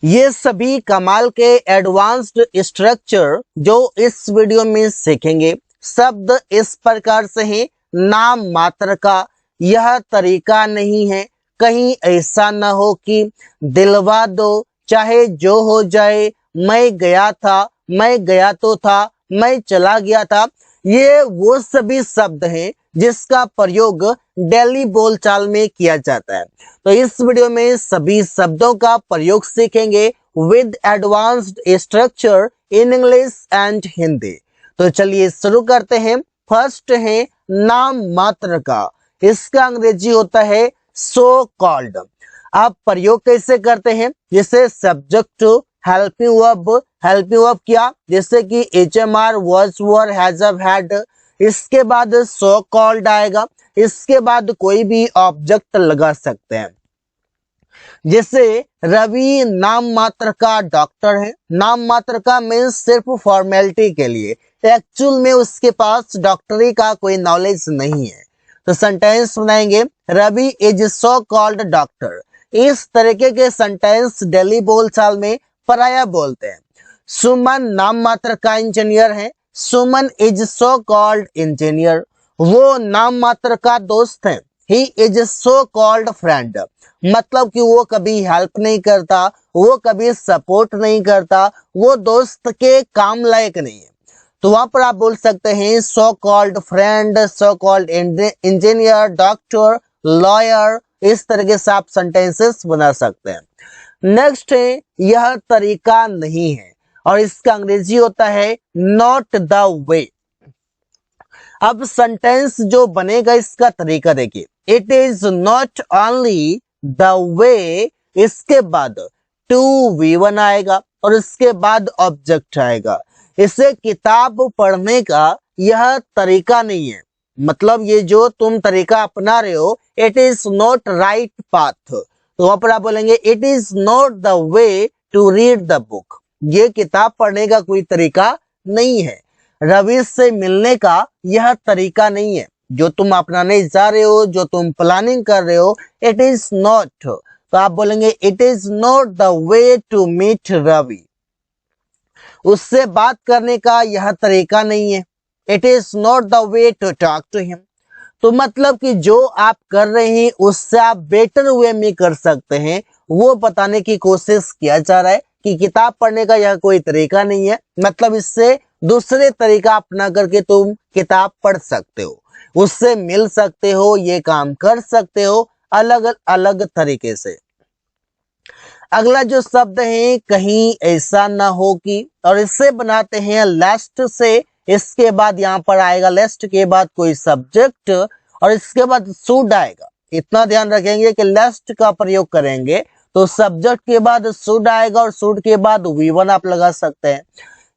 ये सभी कमाल के एडवांस्ड स्ट्रक्चर जो इस वीडियो में सीखेंगे, शब्द इस प्रकार से हैं। नाम मात्र का यह तरीका नहीं है, कहीं ऐसा न हो कि दिलवा दो चाहे जो हो जाए, मैं गया था, मैं गया तो था, मैं चला गया था। ये वो सभी शब्द हैं जिसका प्रयोग डेली बोलचाल में किया जाता है। तो इस वीडियो में सभी शब्दों का प्रयोग सीखेंगे with advanced structure in English and Hindi. तो चलिए शुरू करते हैं। फर्स्ट है नाम मात्र का, इसका अंग्रेजी होता है सो कॉल्ड। आप प्रयोग कैसे करते हैं? जैसे सब्जेक्ट हेल्प यू अप किया, जैसे कि HMR was were has have had। इसके बाद सो कॉल्ड आएगा, इसके बाद कोई भी ऑब्जेक्ट लगा सकते हैं। जैसे रवि नाम मात्र का डॉक्टर है। नाम मात्र का मीन्स सिर्फ फॉर्मेलिटी के लिए, एक्चुअल में उसके पास डॉक्टरी का कोई नॉलेज नहीं है। तो सेंटेंस बनाएंगे Ravi is so called doctor. इस तरीके के सेंटेंस डेली बोलचाल में पराया बोलते हैं। सुमन नाम मात्र का इंजीनियर है। सुमन इज सो कॉल्ड इंजीनियर। वो नाम मात्र का दोस्त है। He is so called friend. मतलब कि वो कभी हेल्प नहीं करता, वो कभी सपोर्ट नहीं करता, वो दोस्त के काम लायक नहीं है। तो वहां पर आप बोल सकते हैं so called friend, so called engineer, doctor, lawyer. इस तरीके से आप सेंटेंसेस बना सकते हैं। नेक्स्ट है यह तरीका नहीं है, और इसका अंग्रेजी होता है नॉट द वे। अब सेंटेंस जो बनेगा इसका तरीका देखिए, it is not only the way, इसके बाद टू V1 आएगा और इसके बाद ऑब्जेक्ट आएगा। इसे किताब पढ़ने का यह तरीका नहीं है। मतलब ये जो तुम तरीका अपना रहे हो, it is not right path. तो वहां पर आप बोलेंगे it is not the way to read the book. ये किताब पढ़ने का कोई तरीका नहीं है। रवि से मिलने का यह तरीका नहीं है। जो तुम अपनाने जा रहे हो, जो तुम प्लानिंग कर रहे हो, इट इज नॉट। तो आप बोलेंगे it is not the way to meet Ravi. उससे बात करने का यह तरीका नहीं है। It is not the way to talk to him. तो मतलब कि जो आप कर रहे हैं उससे आप बेटर वे में कर सकते हैं, वो बताने की कोशिश किया जा रहा है कि किताब पढ़ने का यह कोई तरीका नहीं है। मतलब इससे दूसरे तरीका अपना करके तुम किताब पढ़ सकते हो, उससे मिल सकते हो, ये काम कर सकते हो अलग अलग तरीके से। अगला जो शब्द है कहीं ऐसा ना हो कि, और इससे बनाते हैं लेस्ट से। इसके बाद यहाँ पर आएगा लेस्ट के बाद कोई सब्जेक्ट और इसके बाद शुड आएगा। इतना ध्यान रखेंगे कि लेस्ट का प्रयोग करेंगे तो सब्जेक्ट के बाद शुड आएगा और शुड के बाद V1 आप लगा सकते हैं।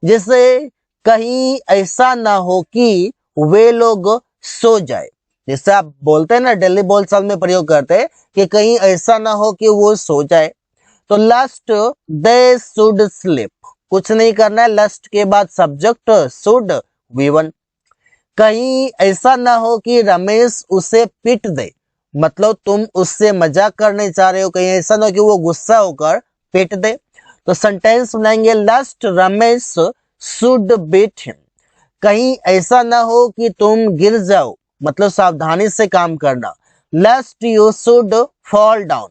जैसे कहीं ऐसा ना हो कि वे लोग सो जाए। जैसे आप बोलते हैं ना, डेली बोलचाल में प्रयोग करते हैं कि कहीं ऐसा ना हो कि वो सो जाए। तो लास्ट दे शुड स्लीप, कुछ नहीं करना है। लास्ट के बाद सब्जेक्ट शुड V1। कहीं ऐसा ना हो कि रमेश उसे पीट दे। मतलब तुम उससे मजाक करने चाह रहे हो, कहीं ऐसा ना हो कि वो गुस्सा होकर पीट दे। तो सेंटेंस बनाएंगे last Ramesh should beat him. कहीं ऐसा ना हो कि तुम गिर जाओ, मतलब सावधानी से काम करना। Last you should fall down.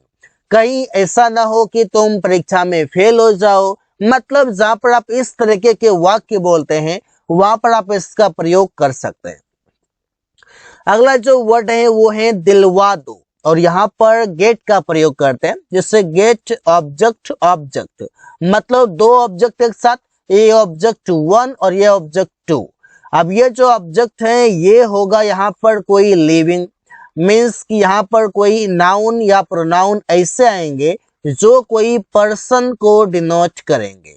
कहीं ऐसा ना हो कि तुम परीक्षा में फेल हो जाओ। मतलब जहां पर आप इस तरीके के वाक्य बोलते हैं वहां पर आप इसका प्रयोग कर सकते हैं। अगला जो वर्ड है वो है दिलवा दो, और यहाँ पर गेट का प्रयोग करते हैं। जिससे गेट ऑब्जेक्ट ऑब्जेक्ट, मतलब दो ऑब्जेक्ट एक साथ, ये ऑब्जेक्ट 1 और ये ऑब्जेक्ट 2। अब ये जो ऑब्जेक्ट है ये होगा यहाँ पर कोई लिविंग, मीन्स कि यहाँ पर कोई नाउन या प्रोनाउन ऐसे आएंगे जो कोई पर्सन को डिनोट करेंगे।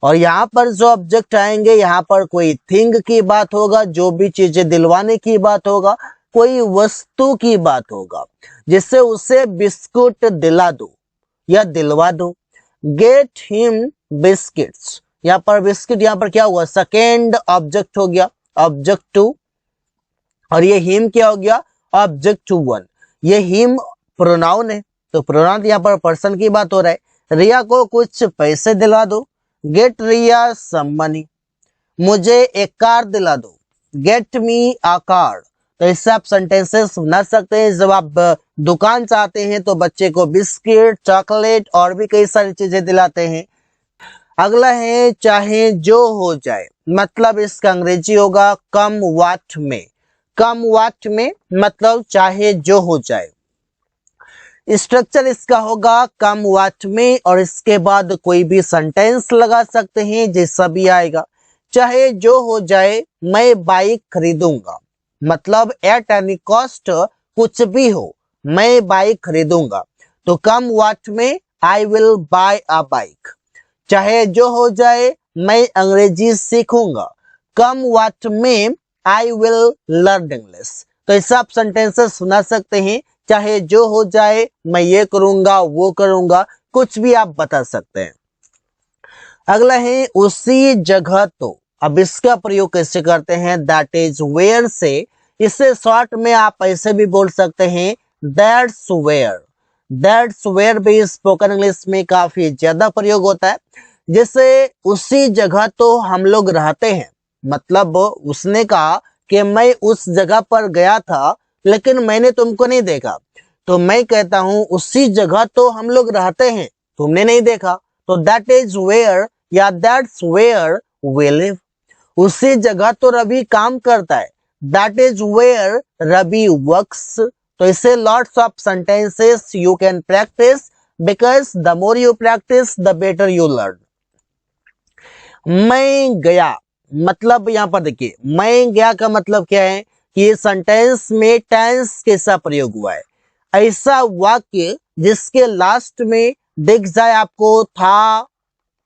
और यहाँ पर जो ऑब्जेक्ट आएंगे यहाँ पर कोई थिंग की बात होगा, जो भी चीजें दिलवाने की बात होगा, कोई वस्तु की बात होगा। जिससे उसे बिस्कुट दिला दो या दिलवा दो। गेट हिम बिस्किट्स, यहाँ पर बिस्किट, यहाँ पर क्या हुआ, सेकेंड ऑब्जेक्ट हो गया, ऑब्जेक्ट 2। और ये हिम क्या हो गया, ऑब्जेक्ट 1। ये हिम प्रोनाउन है, तो प्रोनाउन यहाँ पर पर्सन की बात हो रहा है। रिया को कुछ पैसे दिला दो, गेट रिया सम मनी। मुझे एक कार दिला दो, गेट मी अ कार। तो इससे आप सेंटेंसेस बना सकते हैं। जब आप दुकान चाहते हैं तो बच्चे को बिस्किट, चॉकलेट और भी कई सारी चीजें दिलाते हैं। अगला है चाहे जो हो जाए, मतलब इसका अंग्रेजी होगा कम व्हाट में। कम व्हाट में मतलब चाहे जो हो जाए। स्ट्रक्चर इसका होगा कम व्हाट में और इसके बाद कोई भी सेंटेंस लगा सकते हैं जैसा भी आएगा। चाहे जो हो जाए मैं बाइक खरीदूंगा, मतलब एट एनी कॉस्ट, कुछ भी हो मैं बाइक खरीदूंगा। तो कम व्हाट में I will buy a bike. चाहे जो हो जाए मैं अंग्रेजी सीखूंगा, कम व्हाट में आई विल लर्न इंग्लिश। तो ऐसा आप सेंटेंसेस सुना सकते हैं। चाहे जो हो जाए मैं ये करूंगा, वो करूंगा, कुछ भी आप बता सकते हैं। अगला है उसी जगह तो। अब इसका प्रयोग कैसे करते हैं, दैट इज वेयर से। इससे शॉर्ट में आप ऐसे भी बोल सकते हैं दैट्स वेयर। दैट्स वेयर भी स्पोकन इंग्लिश में काफी ज्यादा प्रयोग होता है। जैसे उसी जगह तो हम लोग रहते हैं, मतलब उसने कहा कि मैं उस जगह पर गया था लेकिन मैंने तुमको नहीं देखा। तो मैं कहता हूं उसी जगह तो हम लोग रहते हैं, तुमने नहीं देखा। तो दैट इज वेयर या दैट्स वेयर वी लिव। उसी जगह तो रवि काम करता है, that is where Ravi works. तो इसे lots of sentences you can practise, because the more you practise the better you learn. मैं गया, मतलब यहां पर देखिए मैं गया का मतलब क्या है कि ये सेंटेंस में टेंस कैसा प्रयोग हुआ है। ऐसा वाक्य जिसके लास्ट में दिख जाए आपको था,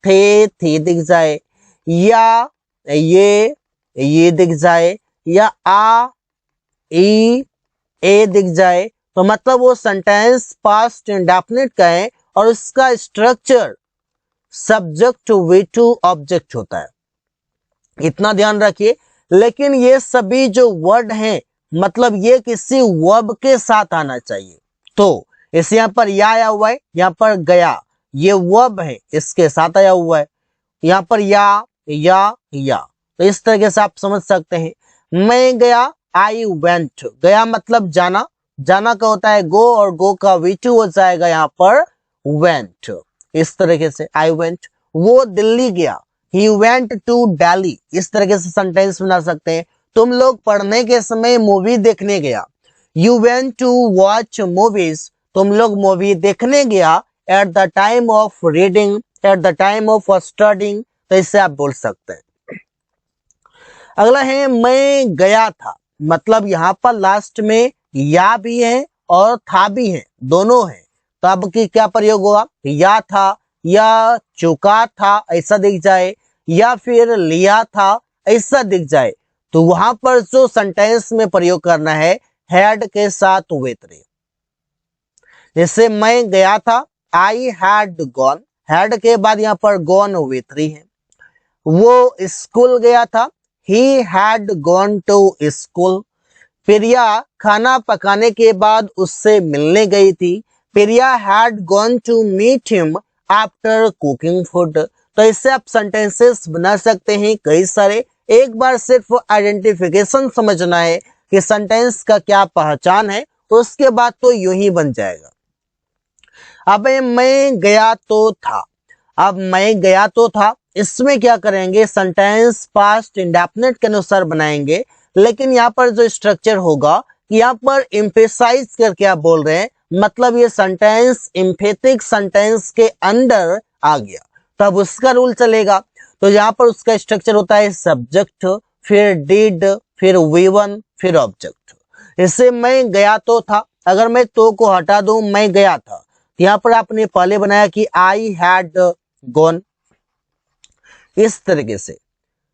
थे, थी दिख जाए, या ये दिख जाए, या आ, ई, ए दिख जाए, तो मतलब वो सेंटेंस पास्ट इंडेफिनिट का है और उसका structure subject V two object होता है। इतना ध्यान रखिए। लेकिन ये सभी जो वर्ड हैं, मतलब ये किसी वर्ब के साथ आना चाहिए। तो इस यहाँ पर या आया हुआ है, यहाँ पर गया, ये वर्ब है, इसके साथ आया हुआ है। यहाँ पर या तो इस तरीके से आप समझ सकते हैं। मैं गया, आई वेंट। गया मतलब जाना, जाना का होता है गो और गो का V2 हो जाएगा यहाँ पर वेंट। इस तरीके से आई वेंट। वो दिल्ली गया, ही वेंट टू दिल्ली। इस तरीके से सेंटेंस बना सकते हैं। तुम लोग पढ़ने के समय मूवी देखने गया, you went to watch movies. तुम लोग मूवी देखने गया at the time of reading, at the time of studying. तो इससे आप बोल सकते हैं। अगला है मैं गया था, मतलब यहां पर लास्ट में या भी है और था भी है, दोनों है। तो अब की क्या प्रयोग हुआ, या था, या चुका था ऐसा दिख जाए, या फिर लिया था ऐसा दिख जाए। तो वहां पर जो सेंटेंस में प्रयोग करना है हैड के साथ विथ रे। जैसे मैं गया था, आई हैड गॉन, हैड के बाद यहाँ पर गॉन विथ री है। वो स्कूल गया था, he had gone to school। प्रिया खाना पकाने के बाद उससे मिलने गई थी, प्रिया had gone to meet him after cooking food। तो इससे आप सेंटेंसेस बना सकते हैं कई सारे। एक बार सिर्फ आइडेंटिफिकेशन समझना है कि सेंटेंस का क्या पहचान है, तो उसके बाद तो यूं ही बन जाएगा। अब मैं गया तो था, अब मैं गया तो था, इसमें क्या करेंगे, सेंटेंस पास्ट इंडेफिनिट के अनुसार बनाएंगे। लेकिन यहाँ पर जो स्ट्रक्चर होगा, यहाँ पर एम्फेसाइज करके आप बोल रहे हैं, मतलब ये सेंटेंस एम्फेटिक सेंटेंस के अंदर आ गया, तब उसका रूल चलेगा। तो यहाँ पर उसका स्ट्रक्चर होता है सब्जेक्ट, फिर डिड, फिर V1, फिर ऑब्जेक्ट। इससे मैं गया तो था, अगर मैं तो को हटा दूं मैं गया था, यहाँ पर आपने पहले बनाया कि आई हैड गॉन, इस तरीके से।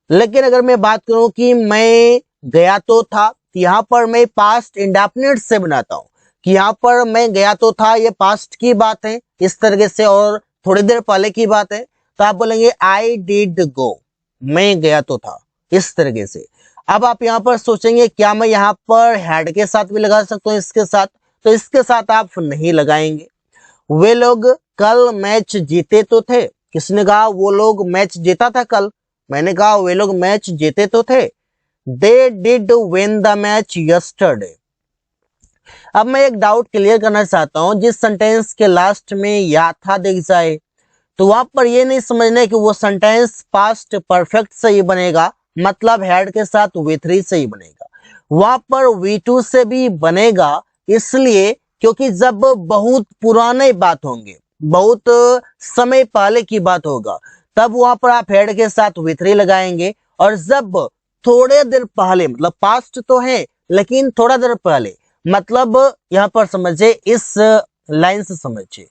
लेकिन अगर मैं बात करूं कि मैं गया तो था, यहाँ पर मैं पास्ट इंडेफिनिट से बनाता हूं कि यहाँ पर मैं गया तो था, ये पास्ट की बात है इस तरीके से, और थोड़ी देर पहले की बात है। तो आप बोलेंगे आई डिड गो, मैं गया तो था, इस तरीके से। अब आप यहाँ पर सोचेंगे क्या मैं यहाँ पर हैड के साथ भी लगा सकता हूँ इसके साथ, तो इसके साथ आप नहीं लगाएंगे। वे लोग कल मैच जीते तो थे। किसने कहा वो लोग मैच जीता था कल? मैंने कहा वे लोग मैच जीते तो थे। They did win the match yesterday. अब मैं एक डाउट क्लियर करना चाहता हूं, जिस सेंटेंस के लास्ट में या था दिख जाए तो वहां पर ये नहीं समझना है कि वो सेंटेंस पास्ट परफेक्ट से ही बनेगा, मतलब हैड के साथ V3 से ही बनेगा। वहां पर V2 से भी बनेगा, इसलिए क्योंकि जब बहुत पुराने बात होंगे, बहुत समय पहले की बात होगा, तब वहां पर आप हेड के साथ V3 लगाएंगे। और जब थोड़े देर पहले, मतलब पास्ट तो है लेकिन थोड़ा देर पहले, मतलब यहां पर समझे, इस लाइन से समझिए,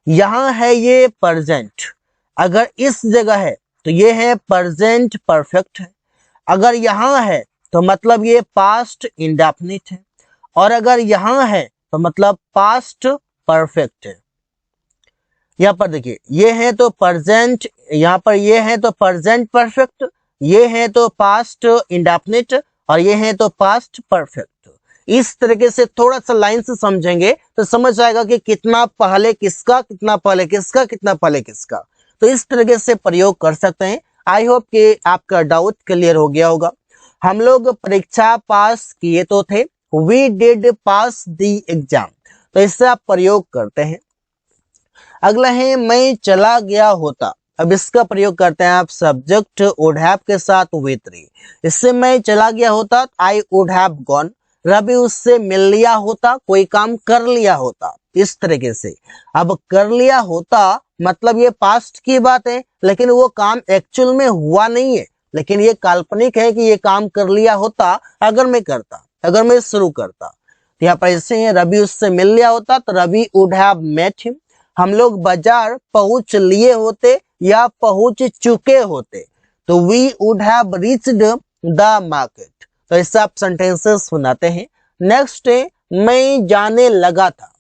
यहां है ये प्रेजेंट, अगर इस जगह है तो ये है प्रेजेंट परफेक्ट है। अगर यहां है तो मतलब ये पास्ट इंडेफिनिट है, और अगर यहां है तो मतलब पास्ट परफेक्ट है। यहां पर देखिए, ये है तो प्रेजेंट, यहां पर ये है तो प्रेजेंट परफेक्ट, ये है तो पास्ट इंडेफिनिट, और ये है तो पास्ट परफेक्ट। इस तरीके से थोड़ा सा लाइन से समझेंगे तो समझ आएगा कि कितना पहले किसका, कितना पहले किसका, कितना पहले किसका। तो इस तरीके से प्रयोग कर सकते हैं। आई होप कि आपका डाउट क्लियर हो गया होगा। हम लोग परीक्षा पास किए तो थे, we did pass the exam, तो इससे आप प्रयोग करते हैं। अगला है मैं चला गया होता। अब इसका प्रयोग करते हैं आप सब्जेक्ट वुड हैव के साथ V3। इससे मैं चला गया होता, I would have gone. Ravi उससे मिल लिया होता, कोई काम कर लिया होता, इस तरीके से। अब कर लिया होता मतलब ये पास्ट की बात है, लेकिन वो काम एक्चुअल में हुआ नहीं है, लेकिन ये काल्पनिक है कि ये काम कर लिया होता अगर मैं करता, अगर मैं शुरू करता। तो यहाँ पर ऐसे है, रवि उससे मिल लिया होता तो Ravi would have met him. हम लोग बाजार पहुंच लिए होते या पहुंच चुके होते, तो we would have reached the market. तो इससे आप सेंटेंसेस बनाते हैं। नेक्स्ट है मैं जाने लगा था।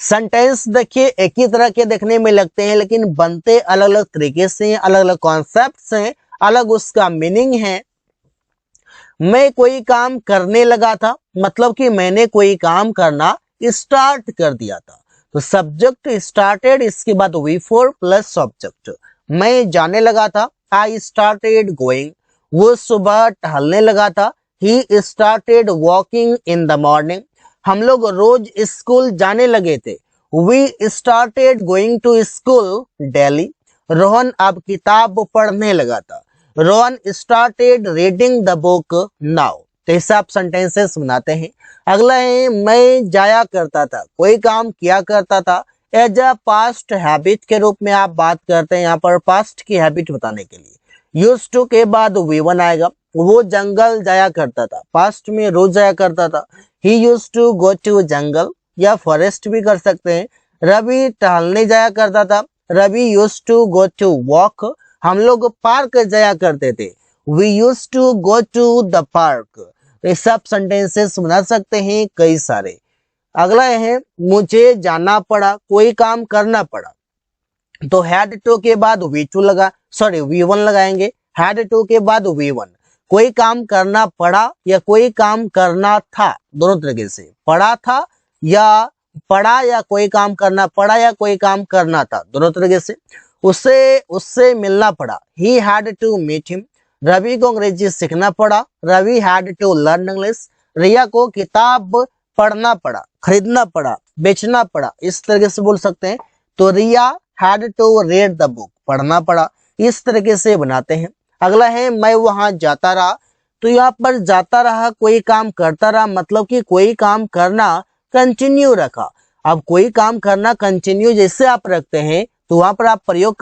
सेंटेंस देखिए एक ही तरह के देखने में लगते हैं, लेकिन बनते अलग अलग तरीके से, अलग अलग कॉन्सेप्ट से, अलग उसका मीनिंग है। मैं कोई काम करने लगा था, मतलब कि मैंने कोई काम करना स्टार्ट कर दिया था। तो सब्जेक्ट स्टार्टेड, इसके बाद V4 प्लस सब्जेक्ट। मैं जाने लगा था, आई स्टार्टेड गोइंग। वो सुबह टहलने लगा था, he started walking in the morning. हम लोग रोज स्कूल जाने लगे थे, we started going to school daily. Rohan अब किताब पढ़ने लगा था, Rohan started reading the book now. तो ऐसे आप सेंटेंसेस बनाते हैं। अगला है मैं जाया करता था, कोई काम किया करता था। एज अ पास्ट हैबिट के रूप में आप बात करते हैं, यहाँ पर पास्ट की हैबिट बताने के लिए। यूज्ड टू के बाद V1 आएगा। वो जंगल जाया करता था, पास्ट में रोज जाया करता था। He used to go to jungle या फॉरेस्ट भी कर सकते हैं। रवि टहलने जाया करता था, Ravi used to go to walk. हम लोग पार्क जाया करते थे, we used to go to the park. ये सब सेंटेंसेस बना सकते हैं कई सारे। अगला है मुझे जाना पड़ा, कोई काम करना पड़ा। तो हैड टू के बाद V1 लगाएंगे। हैड टू के बाद V1। कोई काम करना पड़ा या कोई काम करना था, दोनों तरीके से। पड़ा था या पड़ा, या कोई काम करना पड़ा या कोई काम करना था, दोनों तरीके से। उससे मिलना पड़ा, he had to meet him. Ravi को अंग्रेजी सीखना पड़ा, Ravi had to learn English. Riya को किताब पढ़ना पड़ा, खरीदना पड़ा, बेचना पड़ा, इस तरीके से बोल सकते हैं। तो Riya had to read the book, पढ़ना पड़ा। इस तरीके से बनाते हैं। अगला है मैं वहां जाता रहा। तो यहाँ पर जाता रहा, कोई काम करता रहा, मतलब कि कोई काम करना कंटिन्यू रखा। अब कोई काम करना कंटिन्यू जैसे आप रखते हैं, तो वहां पर आप प्रयोग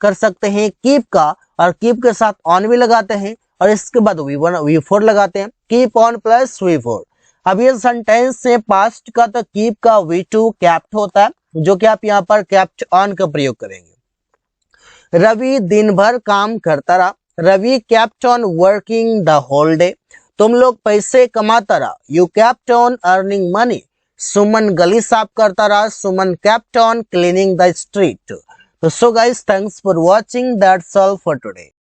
कर सकते हैं कीप का, और कीप के साथ ऑन भी लगाते हैं, और इसके बाद V4 लगाते हैं। Keep on plus V4। अब ये सेंटेंस से पास्ट का, तो कीप का V2 कैप्ट होता है, जो कि आप यहाँ पर कैप्ट ऑन का प्रयोग करेंगे। रवि दिन भर काम करता रहा, Ravi kept on working the whole day. तुम लोग पैसे कमाता रहा, you kept on earning money. Suman गली साफ करता रहा, Suman kept on cleaning the street. तो so guys, thanks for watching, that's all for today.